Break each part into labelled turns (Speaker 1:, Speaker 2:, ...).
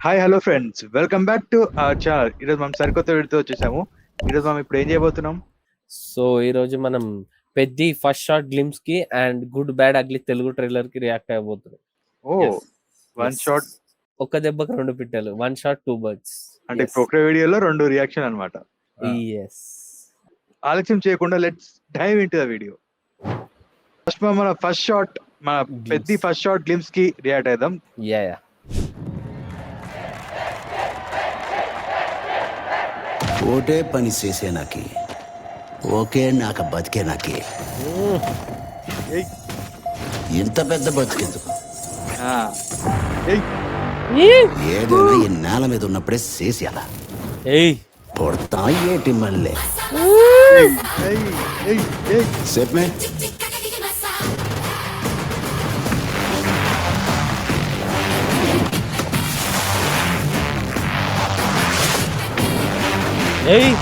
Speaker 1: Hi hello friends, welcome back to our channel. ఈరోజు మనం సరికొత్త వీడియోతో వచ్చేసాము. ఈరోజు మనం ఇప్పుడు ఏం చేయబోతున్నాం?
Speaker 2: సో ఈరోజు మనం పెద్ది ఫస్ట్ షాట్ గ్లిమ్స్ కి and good bad ugly Telugu trailer కి రియాక్ట్ అయిపోతున్నాం.
Speaker 1: ఓ వన్ షాట్
Speaker 2: ఒక్క దెబ్బకి రెండు పిట్టలు, వన్ షాట్ టూ బర్డ్స్.
Speaker 1: అంటే ఇప్పుడు ఒకే వీడియోలో రెండు రియాక్షన్ అన్నమాట.
Speaker 2: ఎస్,
Speaker 1: ఆలస్యం చేయకుండా let's dive into the video. First మన ఫస్ట్ షాట్, మన పెద్ది ఫస్ట్ షాట్ గ్లిమ్స్ కి రియాక్ట్ అయిదాం.
Speaker 2: యా
Speaker 3: ఓటే పని చేసే నాకి ఓకే నాక బతికే నాకి
Speaker 1: ఏయ్,
Speaker 3: ఇంత పెద్ద బతికెందుకు
Speaker 1: ఆ, ఏయ్,
Speaker 3: ఏదైనా ఈ నేల మీద ఉన్నప్పుడే చేసేయాలా
Speaker 2: ఏయ్
Speaker 3: పొడతా ఏటి మళ్ళీ
Speaker 1: ఏయ్, ఏయ్, ఏయ్.
Speaker 3: చెప్పే
Speaker 2: ఏయ్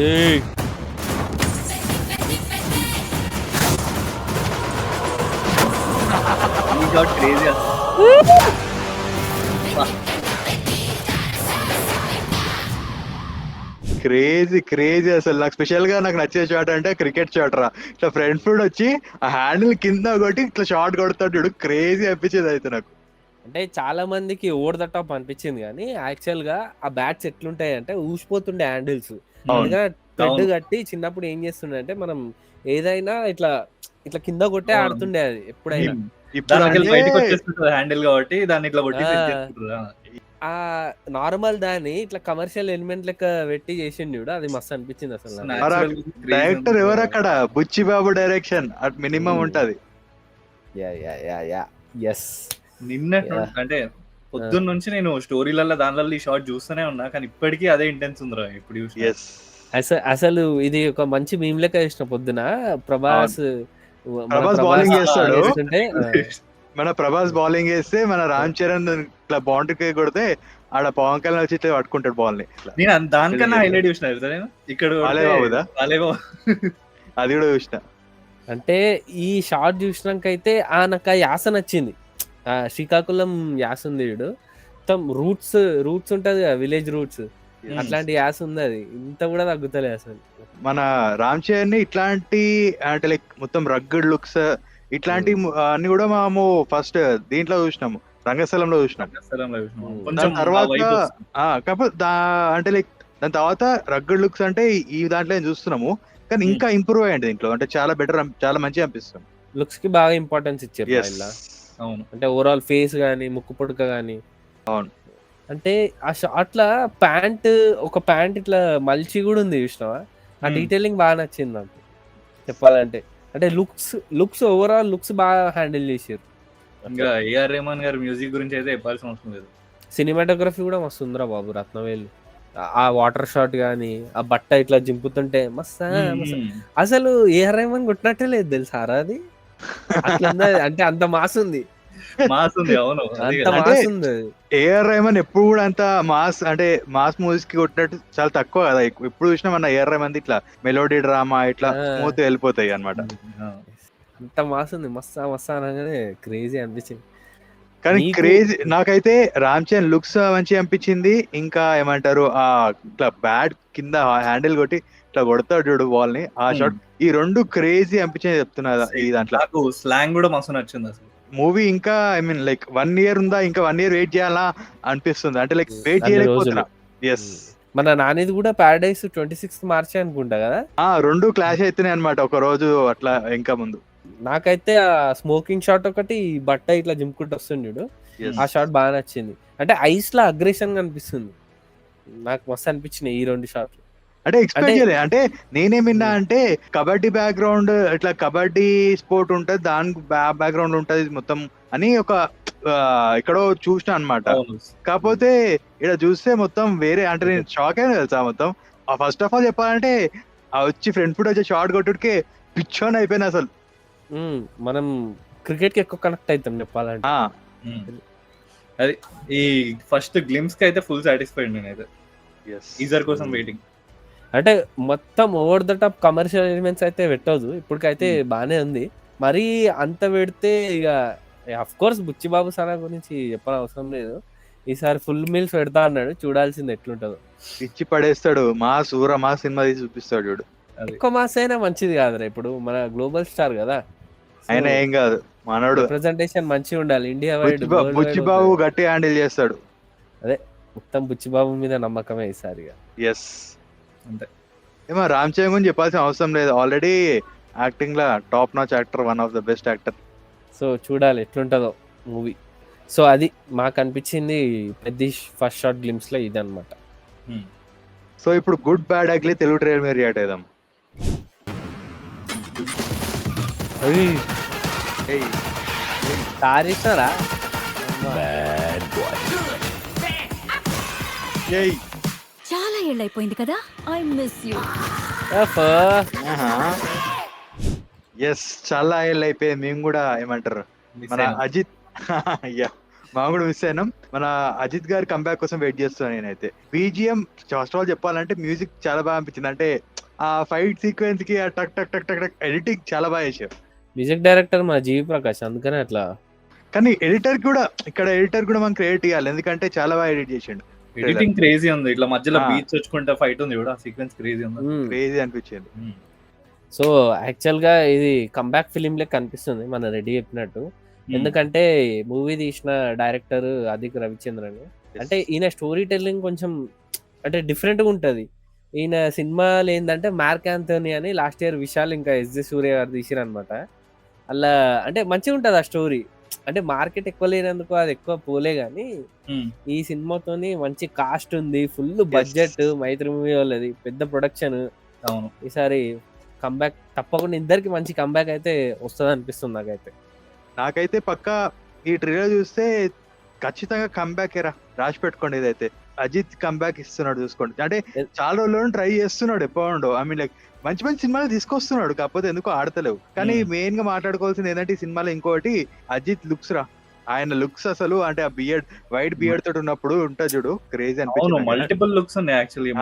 Speaker 2: ఏయ్
Speaker 1: క్రేజీ క్రేజీ అసలు. నాకు స్పెషల్ గా నాకు నచ్చే షాట్ అంటే క్రికెట్ షాట్ రా. ఇట్లా ఫ్రంట్ ఫుట్ వచ్చి ఆ హ్యాండిల్ కింద కొట్టి ఇట్లా షాట్ కొడతాడు చూడు, క్రేజీ అనిపించేది అయితే నాకు.
Speaker 2: అంటే చాలా మందికి ఓవర్ ద టాప్ అనిపించింది, కానీ యాక్చువల్ గా ఆ బ్యాట్స్ ఎట్లుంటాయి అంటే ఊసిపోతుండే హ్యాండిల్స్. అందుకని థ్రెడ్ కట్టి చిన్నప్పుడు ఏం చేస్తుండే అంటే మనం ఏదైనా ఇట్లా ఇట్లా కింద కొట్టే ఆడుతుండే అది ఎప్పుడైనా.
Speaker 1: ఇప్పుడు
Speaker 4: బయటకు వచ్చేస్తుంటది హ్యాండిల్ కాబట్టి దాన్ని ఇట్లా కొట్టి
Speaker 2: ఆ నార్మల్ దాన్ని ఇట్లా కమర్షియల్ ఎలిమెంట్ లెక్క పెట్టి చేసిండు చూడు, అది మస్తు అనిపించింది అసలు నాకు.
Speaker 1: డైరెక్టర్ ఎవరు అక్కడ? బుచ్చి బాబు డైరెక్షన్ అట్ మినిమం ఉంటది.
Speaker 2: ఎస్
Speaker 4: నిన్న అంటే పొద్దున్న నుంచి నేను స్టోరీలలో దానిలో ఈ షార్ట్ చూస్తూనే ఉన్నా, కానీ ఇప్పటికీ అదే ఇంటెన్స్ ఉందిరా ఇప్పుడు చూసి.
Speaker 1: ఎస్,
Speaker 2: అసలు ఇది ఒక మంచి మీమ్ లెక్క చేసిన పొద్దున ప్రభాస్
Speaker 1: బౌలింగ్ చేస్తాడు.
Speaker 2: చేస్తుంటే,
Speaker 1: మన ప్రభాస్ బౌలింగ్ వేస్తే మన రామ్ చరణ్ ఇట్లా బౌండరీ కొడితే ఆడ పవన్ కళ్యాణ్ వచ్చి ఇట్లా పట్టుకుంటాడు బాల్ ని.
Speaker 4: నేను దానికన్నా హైలైట్ చూసిన నేను ఇక్కడ
Speaker 1: బాలేబాబుదా?
Speaker 4: బాలేబాబు
Speaker 1: అది కూడా చూసిన.
Speaker 2: అంటే ఈ షార్ట్ చూసినాకైతే నాకు ఆ యాస నచ్చింది. శ్రీకాకుళం యాస ఉంది వీడు, మొత్తం రూట్స్ ఉంటది కదా, విలేజ్ రూట్స్, అట్లాంటి యాస ఉంది. అది ఇంత కూడా తగ్గుతలే అసలు.
Speaker 1: మన రామ్ చరణ్ ని ఇట్లాంటి అంటే లైక్ మొత్తం రగ్గడ్ లుక్స్ ఇట్లాంటి అన్ని కూడా మనము ఫస్ట్ దీంట్లో చూసినాము, రంగస్థలంలో చూసినాం.
Speaker 4: కొంచెం
Speaker 1: తర్వాత కాకపోతే అంటే లైక్ దాని తర్వాత రగ్గడ్ లుక్స్ అంటే ఈ దాంట్లో ఏం చూస్తున్నాము, కానీ ఇంకా ఇంప్రూవ్ అయ్యండి దీంట్లో. అంటే చాలా బెటర్, చాలా మంచిగా అనిపిస్తుంది.
Speaker 2: లుక్స్ కి బాగా ఇంపార్టెన్స్ ఇచ్చారు ఇలా.
Speaker 4: అవును,
Speaker 2: అంటే ఓవరాల్ ఫేస్ గానీ ముక్కు పుడక గానీ.
Speaker 1: అవును,
Speaker 2: అంటే ఆ షార్ట్ లా ఒక ప్యాంట్ ఇట్లా మల్చి కూడా ఉంది చూసినావా, ఆ డీటెయిలింగ్ బాగా నచ్చింది నాకు చెప్పాలంటే. అంటే లుక్స్ ఓవరాల్ లుక్స్ బాగా హ్యాండిల్ చేసారు.
Speaker 4: ఇంకా ఏఆర్ రెహమాన్ గారి మ్యూజిక్ గురించి అయితే చెప్పాల్సిన అవసరం లేదు.
Speaker 2: సినిమాటోగ్రఫీ కూడా మస్తు ఉందిరా బాబు, రత్నవేలు. ఆ వాటర్ షాట్ గానీ, ఆ బట్ట ఇట్లా జింపుతుంటే మస్తు. అసలు ఏఆర్ రెహమాన్ కొట్టినట్టే లేదు తెలుసారా అది. అట్లా అంటే అంత మాస్ ఉంది.
Speaker 4: అవును,
Speaker 2: అంత మాస్ ఉంది.
Speaker 1: ఏఆర్ రెహమాన్ ఎప్పుడు కూడా అంత మాస్ అంటే మాస్ మూవీస్ కి కొట్టినట్టు చాలా తక్కువ కదా. ఎప్పుడు చూసినా మన ఏఆర్ రెహమాన్ ఇట్లా మెలోడీ డ్రామా ఇట్లా స్మూత్ వెళ్ళిపోతాయి అన్నమాట.
Speaker 2: అంత మాస్ ఉంది, మస్తు అనగానే క్రేజీ అనిపించింది.
Speaker 1: కానీ క్రేజీ నాకైతే రామ్ చరణ్ లుక్స్ మంచిగా అనిపించింది. ఇంకా ఏమంటారు, ఆ ఇట్లా బ్యాట్ కింద హ్యాండిల్ కొట్టి ఇట్లా కొడతాడు చూడు బాల్ ని, ఆ షాట్, ఈ రెండు క్రేజీ అనిపించింది చెప్తున్నా. ఈ దాంట్లో
Speaker 4: నాకు స్లాంగ్ కూడా మస్తు నచ్చింది అసలు.
Speaker 1: మూవీ ఇంకా ఐ మీన్ లైక్ 1 year ఉందా, ఇంకా 1 year వెయిట్ చేయాలా అనిపిస్తుంది. అంటే లైక్ వెయిట్ చేయలేకపోతున్నా. ఎస్,
Speaker 2: మన నానిది కూడా పారడైస్ 26th March అనుకుంటా కదా.
Speaker 1: రెండు క్లాష్ అయితేనే అనమాట ఒక రోజు అట్లా ఇంకా ముందు.
Speaker 2: నాకైతే ఆ స్మోకింగ్ షాట్ ఒకటి, బట్ట ఇట్లా జింపుకుంటూ వస్తుంది చూడు, ఆ షాట్ బాగా నచ్చింది. అంటే ఐస్ లా అగ్రెషన్ కనిపిస్తుంది నాకు, మస్తు అనిపించినాయి ఈ 2 షాట్లు.
Speaker 1: అంటే ఎక్స్పెక్ట్ చేయలేదు. అంటే నేనేమిన్నా అంటే కబడ్డీ బ్యాక్గ్రౌండ్, ఇట్లా కబడ్డీ స్పోర్ట్ ఉంటది, దాని బ్యాక్గ్రౌండ్ ఉంటది మొత్తం అని ఒక ఎక్కడో చూసిన అనమాట. కాకపోతే ఇక్కడ చూస్తే మొత్తం వేరే. అంటే నేను షాక్ అయినా తెలుసా మొత్తం. ఫస్ట్ ఆఫ్ ఆల్ చెప్పాలంటే వచ్చి ఫ్రంట్ ఫుట్ వచ్చి షార్ట్ కొట్టుడికే పిచ్చోన్ అయిపోయినా అసలు.
Speaker 2: మనం క్రికెట్ కి ఎక్కువ కనెక్ట్ అవుతాం చెప్పాలంటే.
Speaker 4: అది ఈ ఫస్ట్ గ్లిమ్స్ కి అయితే ఫుల్ సాటిస్ఫైడ్ నేనైతే. ఈజర్ కోసం వెయిటింగ్.
Speaker 2: అంటే మొత్తం over the top commercial elements అయితే పెట్టదు. ఇప్పటికైతే బానే ఉంది. మరీ అంత పెడితే ఇక ఆఫ్ కోర్స్ బుచ్చిబాబు సానా గురించి చెప్పనవసరం లేదు. ఈసారి ఫుల్ మీల్స్ పెడతా అన్నాడు. చూడాల్సింది ఎట్లుంటదో.
Speaker 1: ఇచ్చి పడేస్తాడు. మా సినిమా తీసి చూపిస్తాడు చూడు.
Speaker 2: ఎక్కువ మాస్ అయినా మంచిది కాదురా. ఇప్పుడు మన గ్లోబల్ స్టార్ కదా,
Speaker 1: ఆయన ఏం కాదు మనోడు.
Speaker 2: రిప్రజెంటేషన్ మంచిగా ఉండాలి. ఇండియా వైడ్
Speaker 1: బుచ్చిబాబు గట్టి హ్యాండిల్ చేస్తాడు.
Speaker 2: అదే మొత్తం బుచ్చిబాబు మీద నమ్మకమే ఈసారిగా.
Speaker 1: ఎస్ అంతే. ఏమో రామ్ చరణ్ గురించి చెప్పాల్సిన అవసరం లేదు. Already acting law top notch actor, one of the best actor.
Speaker 2: So చూడాలి ఎట్లుంటుందో మూవీ. సో అది మాకు అనిపించింది పెద్ద ఫస్ట్ షార్ట్ గ్లిమ్స్ లో ఇది అనమాట.
Speaker 1: సో ఇప్పుడు good bad ugly Telugu trailer మీద రియాక్ట్ అయిదాం.
Speaker 2: తారీసారా
Speaker 5: చాలా ఏళ్ళైపోయింది కదా. I miss you.
Speaker 1: ఎస్ చాలా ఏళ్ళు అయిపోయింది. మేము కూడా ఏమంటారు మన అజిత్ అయ్యా మేము కూడా మిస్ అయినాం. మన అజిత్ గారి కంబ్యాక్ కోసం వెయిట్ చేస్తున్నాను నేనైతే. బీజిఎం ఫస్ట్ ఆఫ్ ఆల్ చెప్పాలంటే మ్యూజిక్ చాలా బాగా అనిపించింది. అంటే ఆ ఫైట్ సీక్వెన్స్ కి ఆ టక్ టక్ టక్ టక్ టక్ ఎడిటింగ్ చాలా బాగా చేశారు.
Speaker 2: మ్యూజిక్ డైరెక్టర్ మా జీవి ప్రకాష్, అందుకనే అట్లా.
Speaker 1: కానీ ఎడిటర్ కూడా మనం క్రియేట్ చేయాలి, ఎందుకంటే చాలా బాగా ఎడిట్ చేసిండు.
Speaker 4: ఎడిటింగ్ క్రేజీ ఉంది. ఇట్లా మధ్యలో బీచ్ వచ్చుకుంటే ఫైట్ ఉంది కూడా, సీక్వెన్స్ క్రేజీ ఉంది,
Speaker 1: క్రేజీ అనిపించింది.
Speaker 2: సో యాక్చువల్ గా ఇది కంబ్యాక్ ఫిలిం లెక్క కనిపిస్తుంది మన రెడీ చెప్పినట్టు. ఎందుకంటే మూవీ తీసిన డైరెక్టర్ అదిక్ రవిచంద్రన్. అంటే ఈయన స్టోరీ టెల్లింగ్ కొంచెం అంటే డిఫరెంట్ గా ఉంటది. ఈయన సినిమాలు ఏంటంటే మార్క్ యాంథోనీ అని లాస్ట్ ఇయర్ విశాల్ ఇంకా ఎస్జే సూర్య గారు తీసిరు అనమాట. అలా అంటే మంచిగా ఉంటది ఆ స్టోరీ. అంటే మార్కెట్ ఎక్కువ లేనందుకు అది ఎక్కువ పోలే గానీ ఈ సినిమాతోని మంచి కాస్ట్ ఉంది, ఫుల్ బడ్జెట్. మైత్రి మూవీ వాళ్ళది పెద్ద ప్రొడక్షన్.
Speaker 4: అవును,
Speaker 2: ఈసారి కంబ్యాక్ తప్పకుండా ఇద్దరికి మంచి కంబ్యాక్ అయితే వస్తుంది అనిపిస్తుంది
Speaker 1: నాకైతే పక్కా ఈ ట్రైలర్ చూస్తే ఖచ్చితంగా కంబ్యాక్ ఏరా, రాసి పెట్టుకోండి. ఇదైతే అజిత్ కంబ్యాక్ ఇస్తున్నాడు చూసుకోండి. అంటే చాలా రోజుల్లో ట్రై చేస్తున్నాడు ఎప్పుడు. ఐ మీన్ లైక్ మంచి మంచి సినిమాలు తీసుకొస్తున్నాడు, కాకపోతే ఎందుకో ఆడతలేవు. కానీ మెయిన్ గా మాట్లాడుకోవాల్సింది ఏంటంటే ఈ సినిమాలో ఇంకోటి అజిత్ లుక్స్ రా. ఆయన లుక్స్ అసలు అంటే ఆ బియర్డ్, వైట్ బియర్డ్ తోటి ఉన్నప్పుడు ఉంటుంది చూడు, క్రేజీ అనిపించింది.
Speaker 4: మల్టిపుల్ లుక్స్ ఉన్నాయి యాక్చువల్లీ.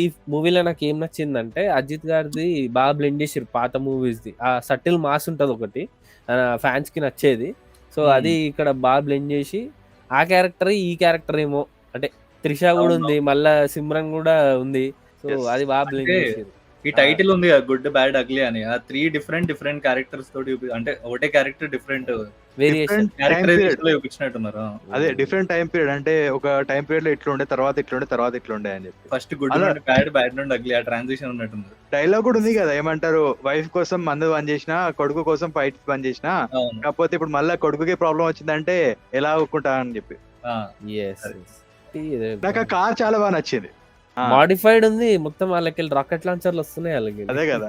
Speaker 2: ఈ మూవీలో నాకు ఏం నచ్చిందంటే అజిత్ గారిది బాగా బ్లెండ్ చేసారు పాత మూవీస్ ది. ఆ సటిల్ మాస్ ఉంటది ఒకటి ఫ్యాన్స్ కి నచ్చేది. సో అది ఇక్కడ బాగా బ్లెండ్ చేసి ఆ క్యారెక్టర్ ఈ క్యారెక్టర్ ఏమో అంటే త్రిష కూడా ఉంది, మళ్ళా సిమ్రన్ కూడా ఉంది. సో అది బాగా బ్లెండ్ చేసారు.
Speaker 4: ఈ టైటిల్ ఉంది కదా గుడ్ బ్యాడ్ అగ్లీ అని, ఆ 3 డిఫరెంట్ క్యారెక్టర్స్ తోటి అంటే ఒకటే క్యారెక్టర్ డిఫరెంట్
Speaker 2: వేరియేషన్
Speaker 4: చూపించినట్టున్నారు.
Speaker 1: అదే డిఫరెంట్ టైం పీరియడ్. అంటే ఒక టైం పీరియడ్ లో ఇట్లుండే, తర్వాత ఇట్లుండే అని చెప్పి
Speaker 4: ఫస్ట్ గుడ్ నుండి బ్యాడ్, బ్యాడ్ నుండి అగ్లీ, ఆ ట్రాన్సిషన్ ఉన్నట్టుంది.
Speaker 1: డైలాగ్ కూడా ఉంది కదా, ఏమంటారు వైఫ్ కోసం మందు బంద్ చేసిన, కొడుకు కోసం ఫైట్ బంద్ చేసిన, కాకపోతే ఇప్పుడు మళ్ళీ కొడుకుకి ప్రాబ్లం వచ్చిందంటే ఎలా ఒప్పుకుంటా అని చెప్పి. నాకు ఆ కార్ చాలా బాగా నచ్చింది.
Speaker 2: మాడిఫైడ్ ఉంది మొత్తం. వాళ్ళకి రాకెట్ లాంచర్లు వస్తున్నాయి వాళ్ళకి.
Speaker 1: అదే కదా.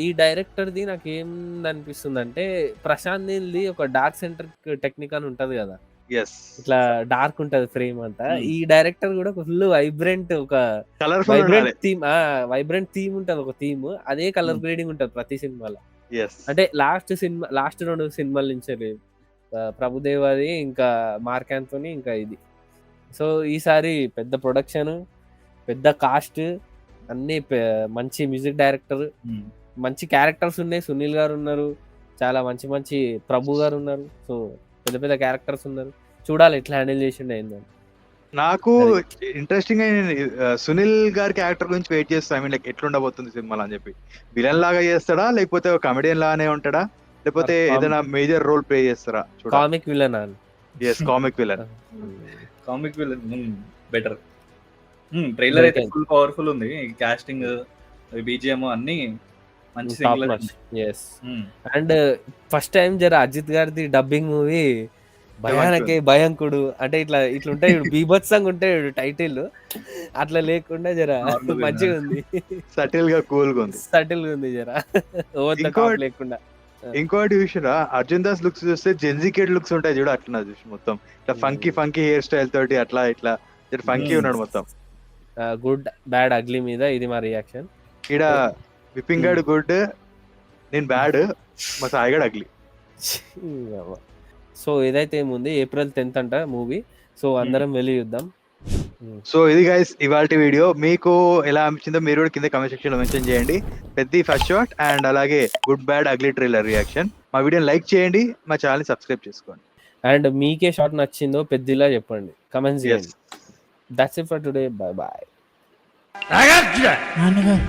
Speaker 2: ఈ డైరెక్టర్ ది నాకు ఏం అనిపిస్తుంది అంటే ప్రశాంత్ నీల్ది ఒక డార్క్ సెంటర్ టెక్నిక్ అని ఉంటది కదా, ఇట్లా డార్క్ ఉంటది ఫ్రేమ్ అంతా. ఈ డైరెక్టర్ కూడా ఫుల్ వైబ్రెంట్, ఒక వైబ్రెంట్ థీమ్ ఉంటది, ఒక థీమ్. అదే కలర్ గ్రేడింగ్ ఉంటది ప్రతి సినిమాలో. అంటే లాస్ట్ 2 సినిమాల నుంచి ప్రభుదేవ్ అది, ఇంకా మార్క్ యాంథోనీ, ఇంకా ఇది. సో ఈసారి పెద్ద ప్రొడక్షన్, పెద్ద కాస్ట్, అన్ని మంచి మ్యూజిక్ డైరెక్టర్, మంచి క్యారెక్టర్స్ ఉన్నాయి. సునీల్ గారు ఉన్నారు, చాలా మంచి ప్రభు గారు ఉన్నారు. సో పెద్ద క్యారెక్టర్స్ ఉన్నారు. చూడాలి ఎట్లా హ్యాండిల్ చేసిండే ఏందని.
Speaker 1: నాకు ఇంట్రెస్టింగ్ సునీల్ గారి క్యారెక్టర్ గురించి వెయిట్ చేస్తా. ఐ మీన్ లైక్ ఎట్లుండబోతుంది సినిమాలో అని చెప్పి. విలన్ లాగా చేస్తాడా, లేకపోతే కమెడియన్ లాగానే ఉంటాడా, లేకపోతే ఏదైనా మేజర్ రోల్ ప్లే చేస్తారా?
Speaker 2: Comic villain.
Speaker 1: Comic villain.
Speaker 4: Comic villain better. Trailer అయితే ఫుల్ పవర్ఫుల్ ఉంది. కాస్టింగ్, బీజిఎం అన్ని మంచి సింగిల్.
Speaker 2: అండ్ ఫస్ట్ టైం జర అజిత్ గారిది డబ్బింగ్ మూవీ భయంకుడు అంటే ఇట్లుంటాయి బీభత్సంగా ఉంటాయి టైటిల్, అట్లా లేకుండా జర మంచిగా ఉంది.
Speaker 1: సటిల్ గా కూల్ గా ఉంది.
Speaker 2: జర లేకుండా.
Speaker 1: ఇంకోటి చూసినా అర్జున్ దాస్ లుక్స్ చూస్తే జెన్జీ కిడ్ లుక్స్ ఉంటాయి చూడు, అట్లా చూసి మొత్తం ఇట్లా ఫంకీ హెయిర్ స్టైల్ తోటి అట్లా ఫంకీ ఉన్నాడు మొత్తం.
Speaker 2: గుడ్ బ్యాడ్ అగ్లీ మీద ఇది మా రియాక్షన్.
Speaker 1: ఈడ విపింగ్ గాడు గుడ్, నేను బ్యాడ్, మా సాయిగాడు అగ్లీ.
Speaker 2: సో ఏదైతే ఏముంది, April 10th అంట మూవీ. సో అందరం వెళ్ళి చూద్దాం.
Speaker 1: సో ఇది గైస్ ఇవాల్టి వీడియో. మీకు ఎలా అనిపించిందో మీరు కూడా కింద కమెంట్ సెక్షన్ లో మెన్షన్ చేయండి. పెద్ద ఫస్ట్ షాట్ అండ్ అలాగే good bad ugly trailer reaction. మా వీడియోని లైక్ చేయండి, మా ఛానల్ ని సబ్స్క్రైబ్ చేసుకోండి.
Speaker 2: అండ్ మీకే షాట్ నచ్చిందో పెద్దలా చెప్పండి, కమెంట్స్ చేయండి. That's it for today, bye bye.
Speaker 6: నాన్నగారు